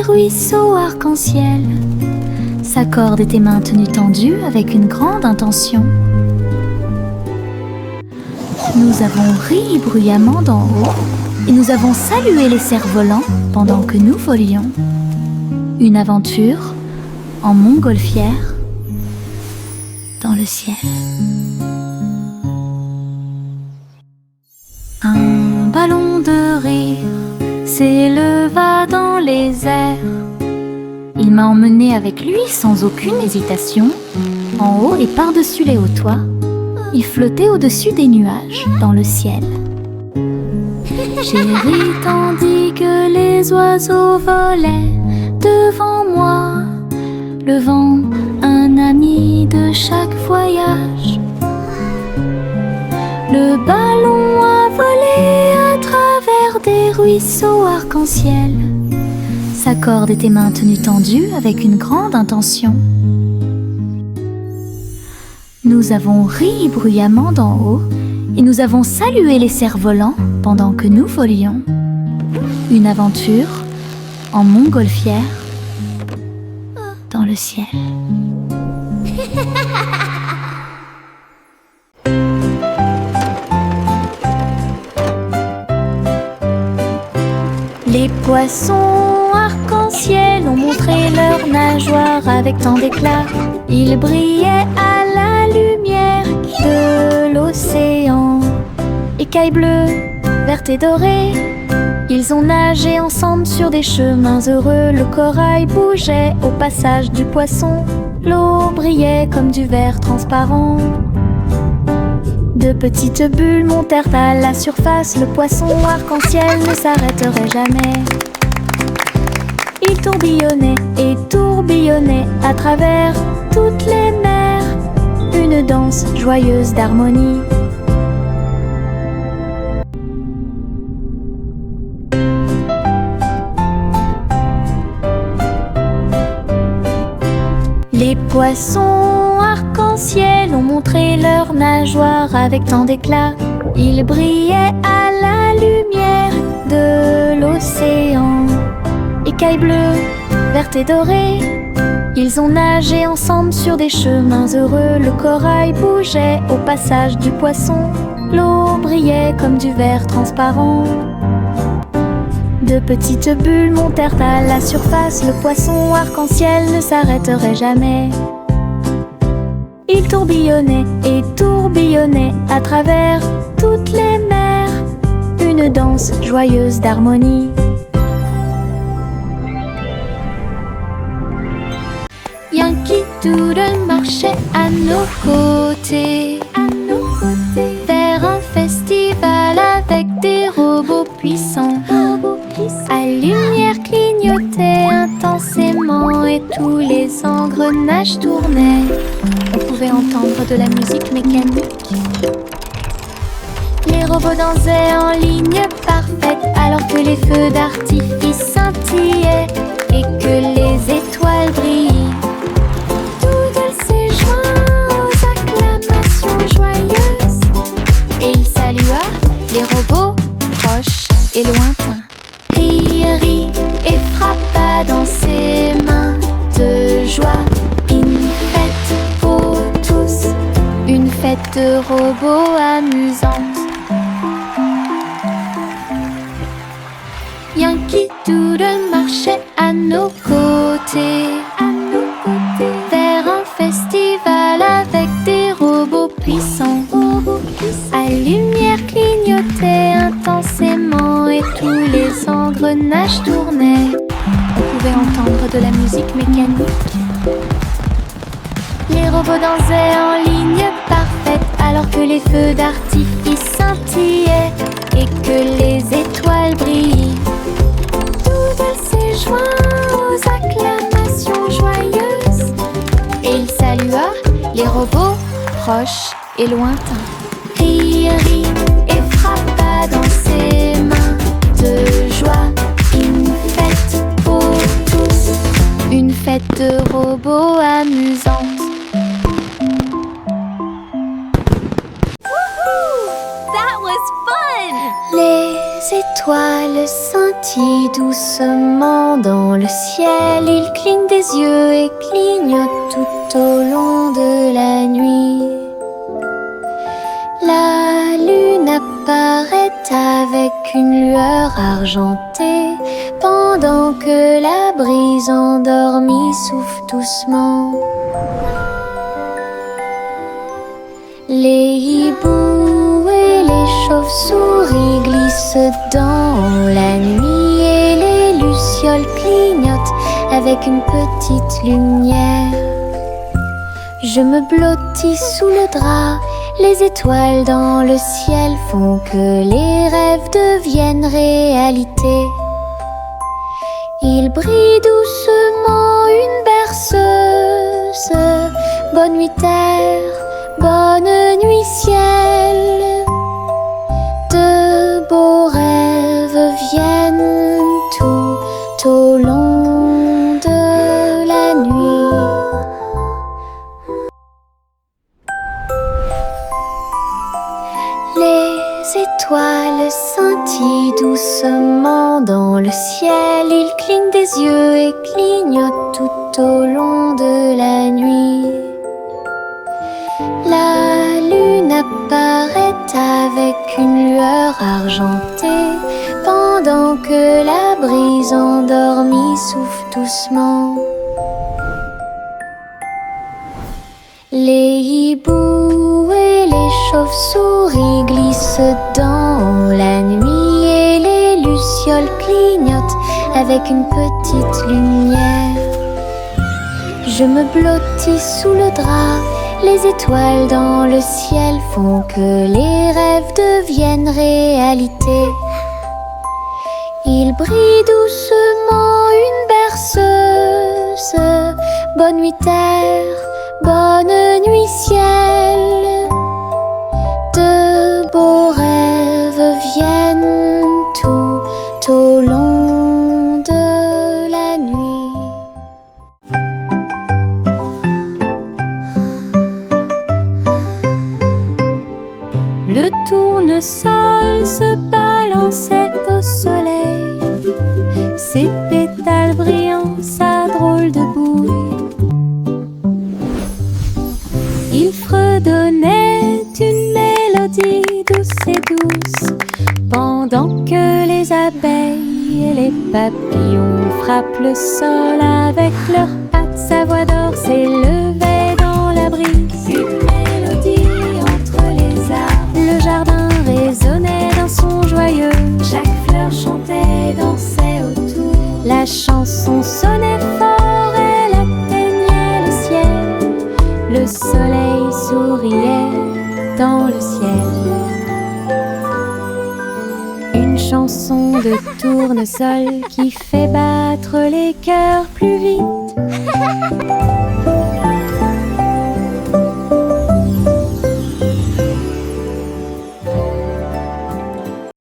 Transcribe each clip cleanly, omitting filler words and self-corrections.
des ruisseaux arc-en-ciel. Sa corde était maintenue tendue avec une grande intention. Nous avons ri bruyamment d'en haut et nous avons salué les cerfs-volants pendant que nous volions. Une aventure en montgolfière dans le ciel. Un ballon de rire s'éleva dans les airs. Il m'a emmené avec lui sans aucune hésitation, en haut et par-dessus les hauts toits. Il flottait au-dessus des nuages dans le ciel. J'ai ri tandis que les oiseaux volaient devant moi, le vent, un ami de chaque voyage. Le ballon a volé à travers des ruisseaux arc-en-ciel. Sa corde était maintenue tendue avec une grande intention. Nous avons ri bruyamment d'en haut et nous avons salué les cerfs-volants pendant que nous volions. Une aventure en montgolfière dans le ciel. Les poissons arc-en-ciel ont montré leurs nageoires avec tant d'éclat. Ils brillaient à la lumière de l'océan. Écailles bleues, vertes et dorées, ils ont nagé ensemble sur des chemins heureux. Le corail bougeait au passage du poisson. L'eau brillait comme du verre transparent. De petites bulles montèrent à la surface. Le poisson arc-en-ciel ne s'arrêterait jamais. Il tourbillonnait et tourbillonnait à travers toutes les mers. Une danse joyeuse d'harmonie. Les poissons arc-en-ciel ont montré leurs nageoires avec tant d'éclat. Ils brillaient à la lumière de l'océan. Écailles bleues, vertes et dorées, ils ont nagé ensemble sur des chemins heureux. Le corail bougeait au passage du poisson. L'eau brillait comme du verre transparent. De petites bulles montèrent à la surface. Le poisson arc-en-ciel ne s'arrêterait jamais. Il tourbillonnait et tourbillonnait à travers toutes les mers. Une danse joyeuse d'harmonie. Yankee Doodle marchait à nos côtés, vers un festival avec des robots puissants. À lumière clignotait intensément et tous les engrenages tournaient. On pouvait entendre de la musique mécanique. Les robots dansaient en ligne parfaite alors que les feux d'artifice scintillaient et que les étoiles brillaient. Doodle s'est joint aux acclamations joyeuses et il salua les robots proches et lointains. Rit et frappa dans ses mains de joie. Une fête pour tous, une fête de robots amusante. Yankee Doodle marchait à nos côtés, vers un festival avec des robots puissants. À lumière clignotait intensément et tous les engrenages tournaient. On pouvait entendre de la musique mécanique. Les robots dansaient en ligne parfaite alors que les feux d'artifice scintillaient et que les étoiles brillaient. Doodle s'est joint aux acclamations joyeuses et il salua les robots proches et lointains. Rit et frappa dans ses mains de joie. Une fête pour tous, une fête de robots amusante. That was fun! Les étoiles scintillaient scintille doucement dans le ciel. Il cligne des yeux et clignote tout au long de la nuit. La lune apparaît avec une lueur argentée, pendant que la brise endormie souffle doucement. Les hiboux et les chauves-souris glissent dans la nuit et les lucioles clignotent avec une petite lumière. Je me blottis sous le drap, les étoiles dans le ciel font que les rêves deviennent réalité. Il brille doucement une berceuse. Bonne nuit terre, bonne nuit ciel. De beaux rêves viennent tout au long de la nuit. Les étoiles scintillent doucement dans le ciel. Ils clignent des yeux et clignotent tout au long de la nuit. La lune apparaît avec une lueur argentée, pendant que la brise endormie souffle doucement. Les hiboux et les chauves-souris glissent dans la nuit et les lucioles clignotent avec une petite lumière. Je me blottis sous le drap, les étoiles dans le ciel font que les rêves deviennent réalité. Il brille doucement une berceuse. Bonne nuit terre, bonne nuit ciel. De beaux rêves viennent tout au long de la nuit. Le tournesol se balançait au soleil, ses pétales brillants, sa drôle de bouille. Il fredonnait une mélodie douce et douce, pendant que les abeilles et les papillons frappent le sol avec leurs pattes. Sa voix d'or s'élevait dans la brise, une mélodie entre les arbres. Le jardin résonnait d'un son joyeux, chaque fleur chantait, dansait autour. La chanson sonnait fort, elle atteignait le ciel. Le soleil souriait dans le ciel. Une chanson de tournesol qui fait battre les cœurs plus vite.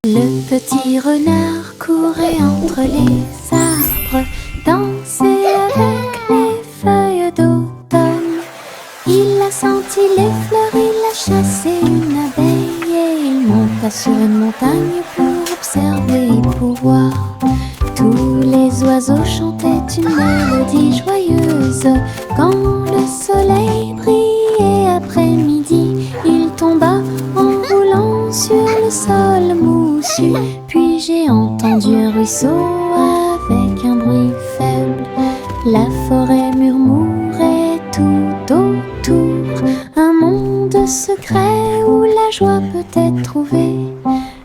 Le petit renard courait entre les arbres, dansait avec les feuilles d'automne. Il a senti les fleurs, il a chassé une abeille et il monta sur une montagne pour observer et pour voir. Tous les oiseaux chantaient une mélodie joyeuse. Quand le soleil brillait après-midi, il tomba en roulant sur le sol moussu. Puis j'ai entendu un ruisseau avec un bruit faible. La forêt murmurait tout autour, un monde secret où la joie peut être trouvée.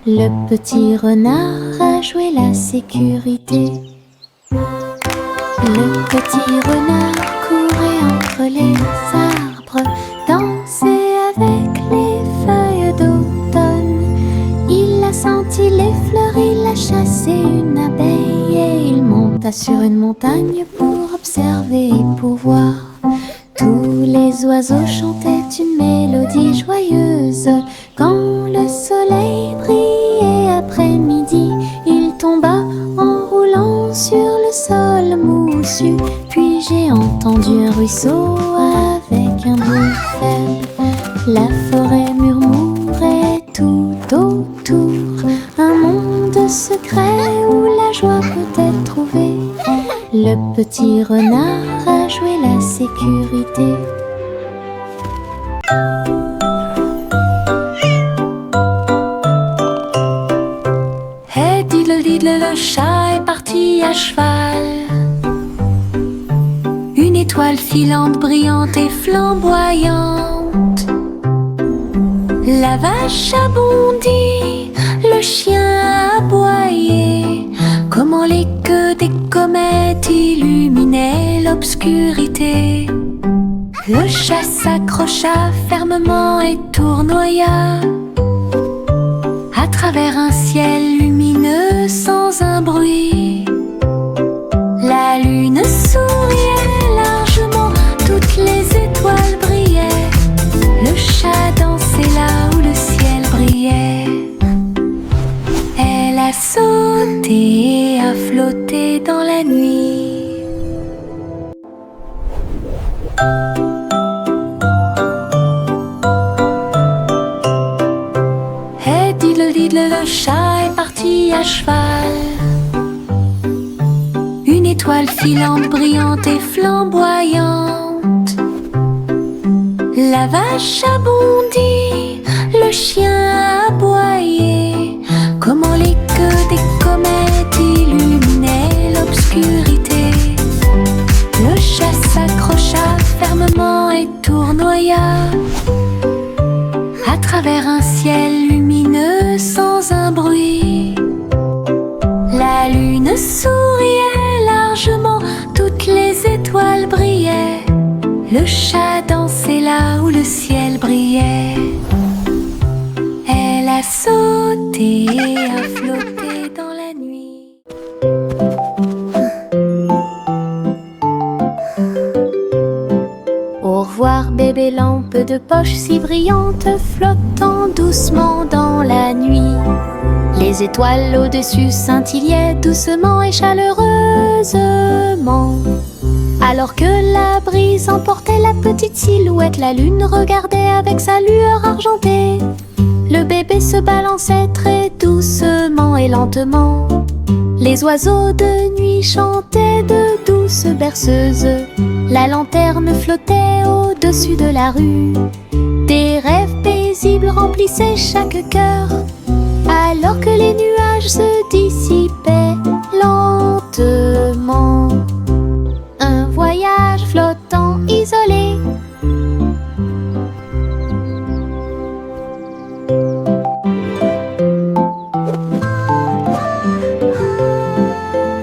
Le petit renard a joué la sécurité. Le petit renard courait entre les arbres, dansait avec les feuilles d'automne. Il a senti les fleurs, il a chassé une abeille et il monta sur une montagne pour observer et pour voir. Tous les oiseaux chantaient une mélodie joyeuse. Quand le soleil brillait après-midi, il tomba en roulant sur le sol moussu. Puis j'ai entendu un ruisseau avec un bruit faible. La forêt murmurait tout autour, un monde secret où la joie petit renard a joué la sécurité. Hey diddle diddle, le chat est parti à cheval. Une étoile filante, brillante et flamboyante. La vache a bondi, le chien a aboyé. Comment les queues des comètes illuminaient l'obscurité. Le chat s'accrocha fermement et tournoya à travers un ciel lumineux sans un bruit. La lune souriait largement, toutes les étoiles brillaient. Le chat dansait là où le ciel brillait. Elle a sauté et a flotté dans la nuit. Hey diddle diddle, le chat est parti à cheval. Une étoile filante, brillante et flamboyante. La vache a bondi, le chien a aboyé. Comment les queues des comètes illuminaient l'obscurité. Le chat s'accrocha fermement et tournoya à travers un ciel lumineux sans un bruit. La lune souriait largement, toutes les étoiles brillaient. Le chat dansait là où le ciel brillait. Elle a sauté et a flotté dans la nuit. Au revoir bébé lampe de poche si brillante, flottant doucement dans la nuit. Les étoiles au-dessus scintillaient doucement et chaleureusement. Alors que la brise emportait la petite silhouette, la lune regardait avec sa lueur argentée. Le bébé se balançait très doucement et lentement. Les oiseaux de nuit chantaient de douces berceuses. La lanterne flottait au-dessus de la rue. Des rêves paisibles remplissaient chaque cœur, alors que les nuages se dissipaient lentement. Un voyage flottant isolé.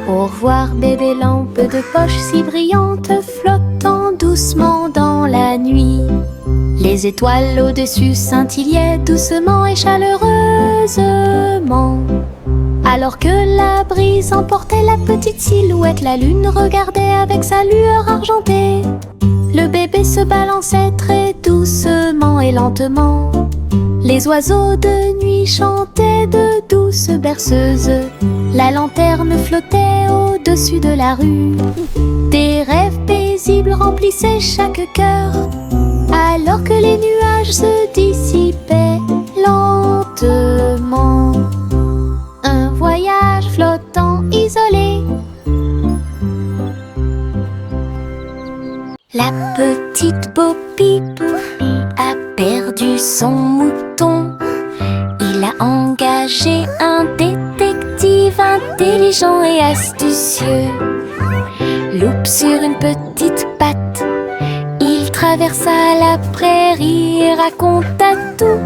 Au revoir bébé lampe de poche si brillante, flottant doucement dans la nuit. Les étoiles au-dessus scintillaient doucement et chaleureusement. Alors que la brise emportait la petite silhouette, la lune regardait avec sa lueur argentée. Le bébé se balançait très doucement et lentement. Les oiseaux de nuit chantaient de douces berceuses. La lanterne flottait au-dessus de la rue. Des rêves paisibles remplissaient chaque cœur, alors que les nuages se dissipaient lentement. Un voyage flottant isolé. La petite Bo Peep a perdu son mouton. Il a engagé un détective intelligent et astucieux. Loupe sur une petite patte, il traversa la prairie et raconta tout.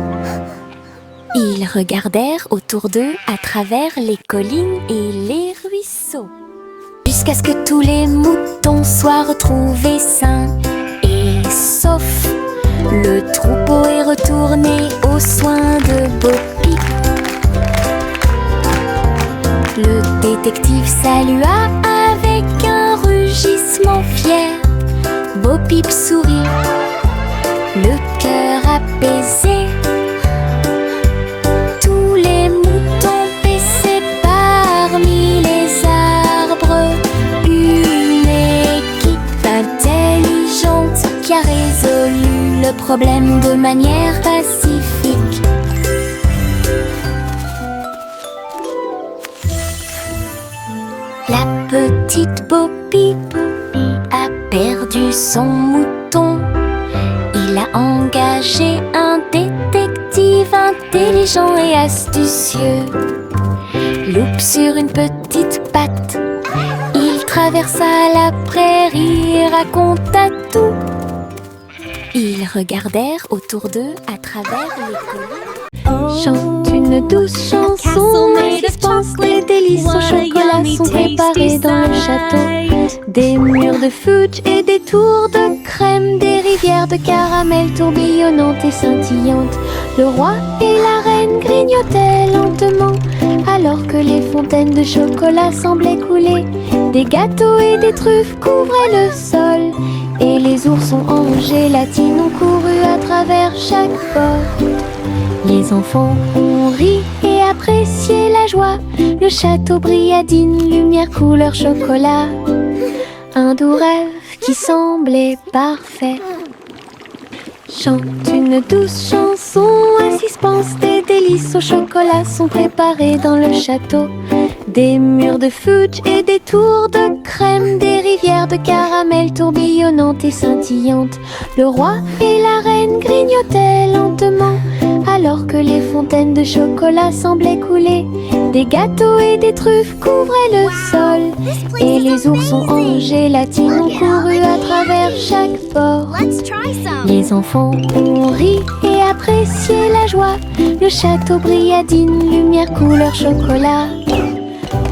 Ils regardèrent autour d'eux à travers les collines et les ruisseaux, jusqu'à ce que tous les moutons soient retrouvés sains et saufs. Le troupeau est retourné aux soins de Bo Peep. Le détective salua avec un rugissement fier. Bo Peep sourit, le cœur apaisé. Tous les moutons paissaient parmi les arbres. Une équipe intelligente qui a résolu le problème de manière pacifique. La petite Bo Peep perdu son mouton. Il a engagé un détective intelligent et astucieux. Loup sur une petite patte, il traversa la prairie et raconta tout. Ils regardèrent autour d'eux à travers les collines. Chante une douce chanson, assistance, les délices au chocolat sont préparés dans le château. Des murs de fudge et des tours de crème, des rivières de caramel tourbillonnantes et scintillantes. Le roi et la reine grignotaient lentement, alors que les fontaines de chocolat semblaient couler. Des gâteaux et des truffes couvraient le sol, et les oursons en gélatine ont couru à travers chaque porte. Les enfants ont ri et apprécié la joie. Le château brilla d'une lumière couleur chocolat. Un doux rêve qui semblait parfait. Chante une douce chanson, assistance, des délices au chocolat sont préparés dans le château. Des murs de fudge et des tours de crème, des rivières de caramel tourbillonnantes et scintillantes. Le roi et la reine grignotaient lentement, alors que les fontaines de chocolat semblaient couler. Des gâteaux et des truffes couvraient le sol, et les oursons en gélatine ont couru à travers chaque porte. Les enfants ont ri et apprécié la joie. Le château brilla d'une lumière couleur chocolat.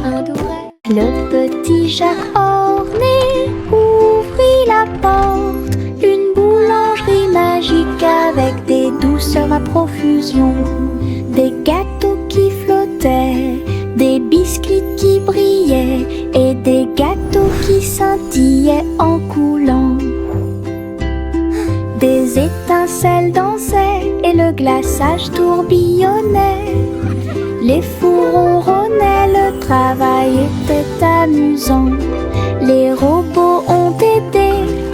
Un doux rêve. Le petit Jacques orné ouvrit la porte. Une boulangerie magique avec des douceurs à profusion. Des gâteaux qui flottaient, des biscuits qui brillaient et des gâteaux qui scintillaient en coulant. Des étincelles dansaient et le glaçage tourbillonnait. Les fours ronronnaient, le travail était amusant. Les robots ont aidé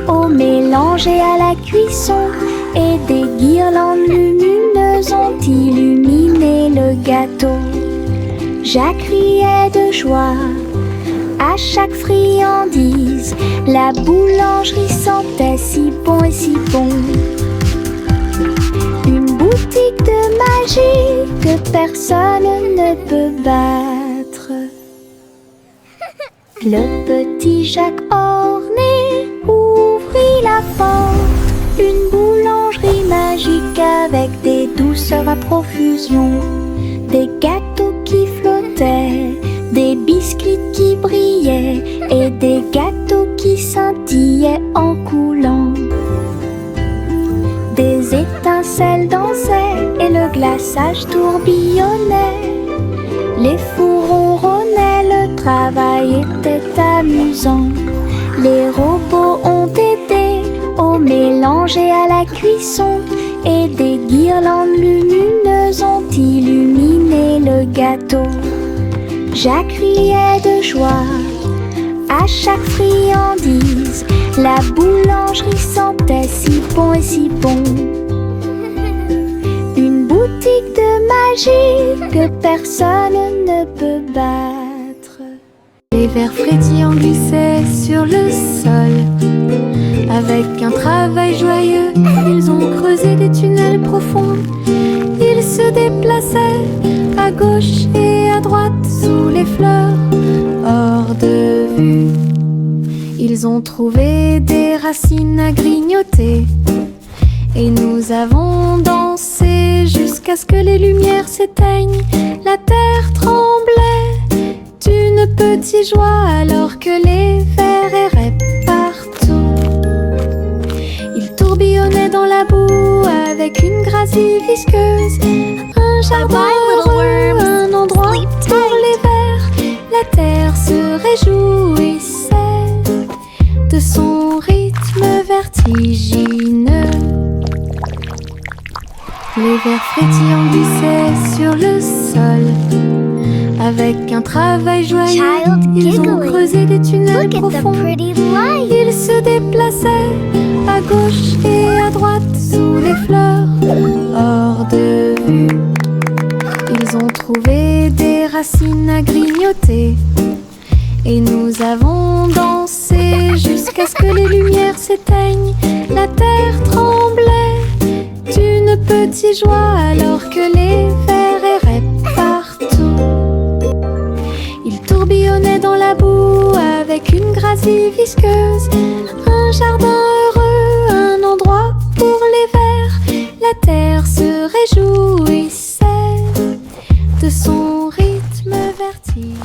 au mélange et à la cuisson, et des guirlandes lumineuses ont illuminé le gâteau. Jacques riait de joie à chaque friandise. La boulangerie sentait si bon et si bon. Une boutique de magie que personne ne peut battre. Le petit Jacques orné ouvrit la porte. Une boulangerie magique avec des douceurs à profusion. Des gâteaux qui flottaient, des biscuits qui brillaient et des gâteaux qui scintillaient en coulant. Des étincelles dansaient et le glaçage tourbillonnait. Les fours ronronnaient, le travail était amusant. Les robots ont aidé au mélange et à la cuisson, et des guirlandes lumineuses ont illuminé le gâteau. Jacques riait de joie à chaque friandise. La boulangerie sentait si bon et si bon. Une boutique de magie que personne ne peut battre. Les vers frétillants glissaient sur le sol. Avec un travail joyeux, ils ont creusé des tunnels profonds. Ils se déplaçaient à gauche et à droite sous les fleurs, hors de vue. Ils ont trouvé des racines à grignoter, et nous avons dansé jusqu'à ce que les lumières s'éteignent. La terre tremblait d'une petite joie alors que les vers erraient partout. Ils tourbillonnaient dans la boue avec une gracie visqueuse. Un jardin heureux, un endroit pour les vers. La terre se réjouissait de son rythme vertigineux. Les vers frétillants glissaient sur le sol. Avec un travail joyeux, ils ont creusé des tunnels profonds. Ils se déplaçaient à gauche et à droite sous les fleurs, hors de vue. Ils ont trouvé des racines à grignoter, et nous avons dansé jusqu'à ce que les lumières lumières s'éteignent, la terre tremblait d'une petite joie alors que les vers erraient partout. Ils tourbillonnaient dans la boue avec une grâce visqueuse. Un jardin heureux, un endroit pour les vers. La terre se réjouissait de son rythme vertigineux.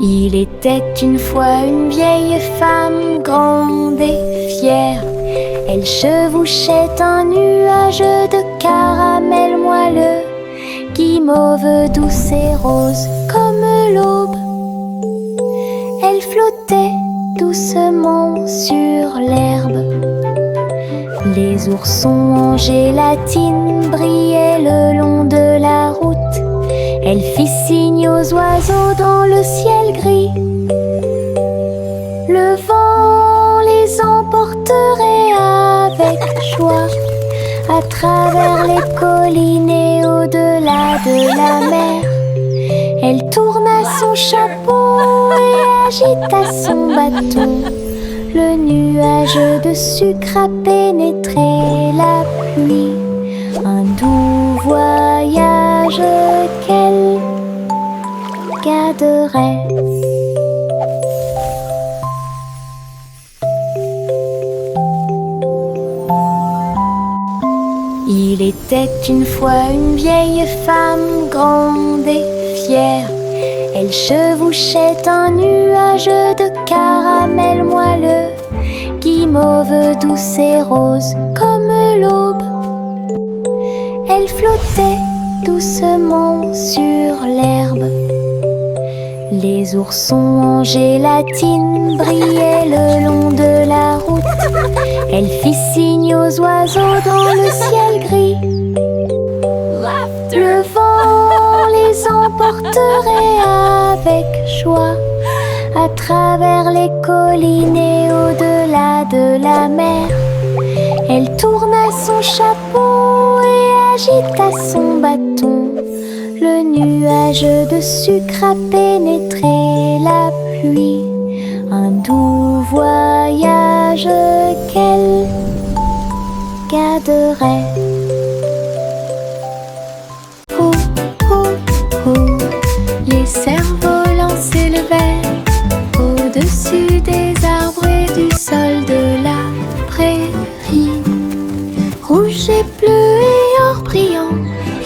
Il était une fois une vieille femme grande et fière. Elle chevauchait un nuage de caramel moelleux, guimauve douce et rose comme l'aube. Elle flottait doucement sur l'herbe. Les oursons en gélatine brillaient le long de la route. Elle fit signe aux oiseaux dans le ciel gris. Le vent les emporterait avec joie à travers les collines et au-delà de la mer. Elle tourna son chapeau et agita son bâton. Le nuage de sucre a pénétré la pluie. Un doux voyage qu'elle garderait. Il était une fois une vieille femme grande et fière. Elle chevauchait un nuage de caramel moelleux, guimauve douce et rose comme l'aube. Elle flottait doucement sur l'herbe. Les oursons en gélatine brillaient le long de la route. Elle fit signe aux oiseaux dans le ciel gris. Le vent les emporterait avec joie à travers les collines et au-delà de la mer. Elle tourna son chapeau et agita son bâton. Le nuage de sucre a pénétré la pluie. Un doux voyage qu'elle garderait. Oh, oh, oh, les cerfs-volants s'élevaient au-dessus des arbres et du sol de la prairie. Rouge et bleu et or brillant,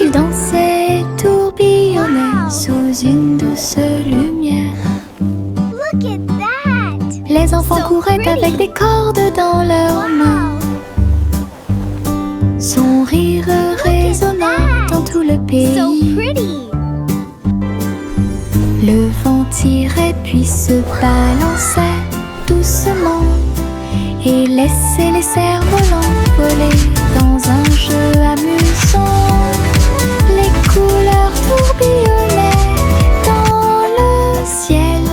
ils dansaient et tourbillonnaient sous une douce lumière. Look at that! Les enfants couraient avec des cordes dans leurs mains. Son rire résonnait dans tout le So pays. pretty! Le vent tirait puis se balançait doucement et laissait les cerfs-volants voler dans un jeu amusant. Les couleurs tourbillonnaient dans le ciel,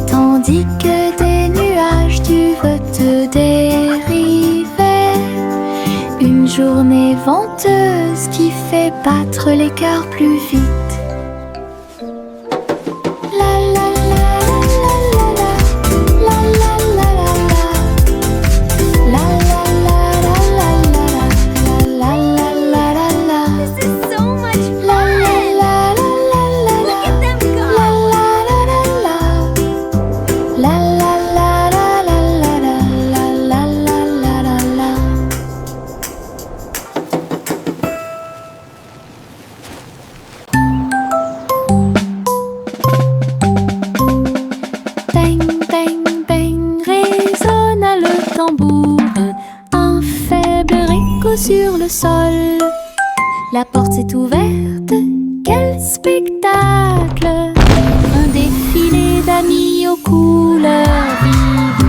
tandis que des nuages du vote dérivaient. Une journée venteuse qui fait battre les cœurs plus vite. La la la la la la la la la la la la la la la la la. This is so much La fun! la la la la la. Look at them go! La la la la la. La la la la la la la la la la la. Bang, bang, bang, résonna le tambour. Un faible écho sur le sol. La porte s'est ouverte, quel spectacle! Un défilé d'amis aux couleurs vives.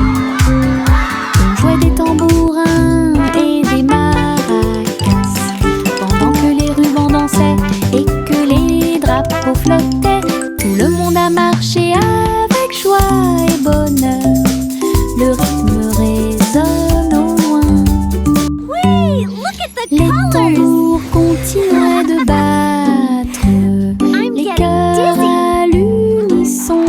On jouait des tambourins et des maracas, pendant que les rubans dansaient et que les drapeaux flottaient. Tout le monde a marché avec joie et bonheur. Le rythme résonne au loin. Wait, look at the Les colors! tambours continuaient de battre, I'm les getting cœurs dizzy. à l'unisson.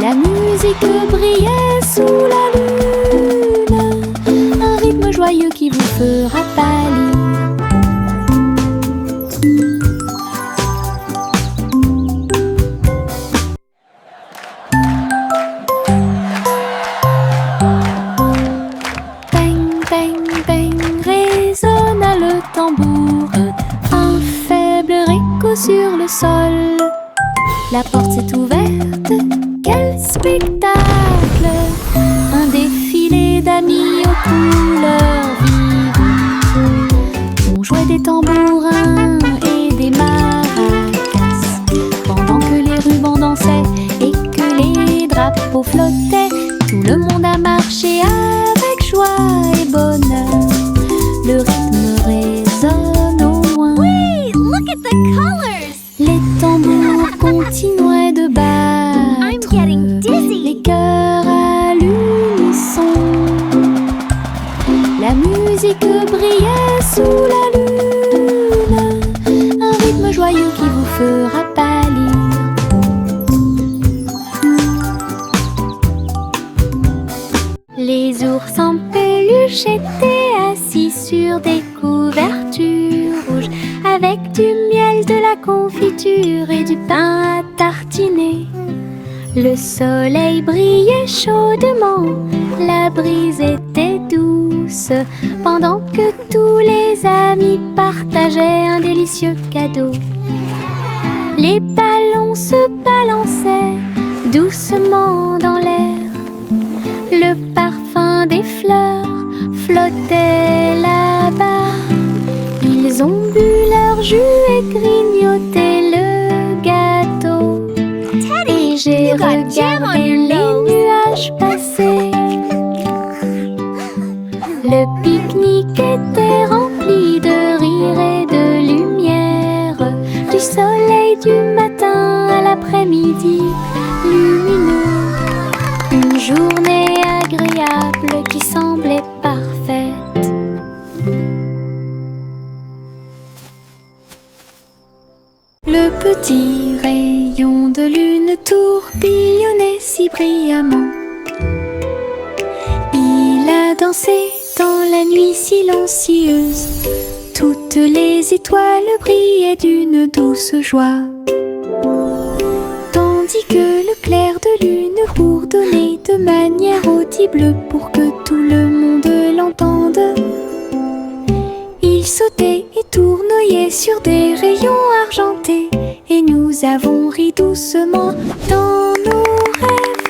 La musique brillait sous la lune, un rythme joyeux qui vous fera pâlir. Peigne, peigne, peigne, résonna le tambour, un faible écho sur le sol. La porte s'est ouverte, quel spectacle! Un défilé d'amis aux couleurs vives. On jouait des tambourins et des maracas, pendant que les rubans dansaient et que les drapeaux flottaient. Tout le monde a marché avec joie et bonheur. Le rythme résonne au loin. Wait, look at the colors! Les tambours continuaient de battre. I'm getting dizzy. Les cœurs à l'unisson. La musique brillait sous la lune, un rythme joyeux qui vous fera pâlir. Les ours en peluche étaient assis sur des couvertures rouges, avec du miel, de la confiture et du pain à tartiner. Le soleil brillait chaudement, la brise était douce, pendant que tous les amis partageaient un délicieux cadeau. Les ballons se balançaient doucement dans l'air. Le parfum des fleurs flottait là-bas. Ils ont bu leur jus et grignoté le gâteau. Et j'ai you got jam on regardé your les nose. nuages passer. Le pique-nique était rempli de rire et de lumière, du soleil du matin à l'après-midi lumineux. Une journée agréable qui semblait parfaite. Le petit rayon de lune tourbillonnait si brillamment. Il a dansé dans la nuit silencieuse. Toutes les étoiles brillaient d'une douce joie, tandis que le clair de lune bourdonnait de manière audible pour que tout le monde l'entende. Il sautait et tournoyait sur des rayons argentés, et nous avons ri doucement dans nos rêves.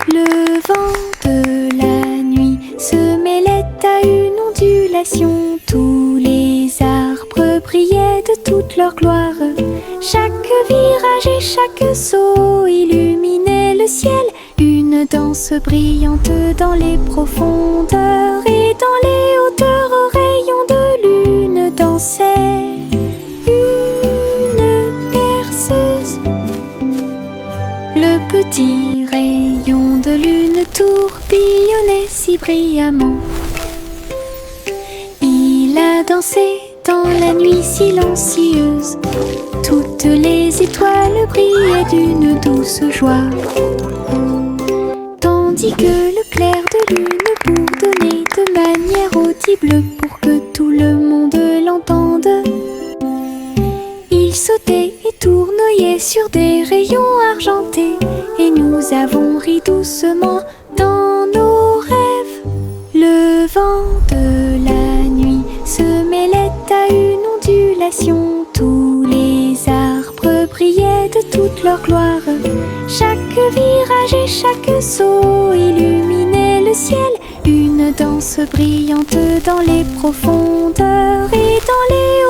Le vent de la nuit se mêlait à une ondulation. Tous les arbres brillaient de toute leur gloire. Chaque virage et chaque saut illuminait le ciel. Une danse brillante dans les profondeurs, et dans les hauteurs aux rayons de lune dansait une berceuse. Le petit rayon de lune tourbillonnait si brillamment. Il a dansé dans la nuit silencieuse. Toutes les étoiles brillaient d'une douce joie, tandis que le clair de lune bourdonnait de manière audible pour que tout le monde l'entende. Il sautait et tournoyait sur des rayons argentés, et nous avons ri doucement dans nos rêves. Le vent de la nuit se mêlait à une ondulation. Tous les arbres brillaient de toute leur gloire. Chaque virage et chaque saut illuminait le ciel. Une danse brillante dans les profondeurs, et dans les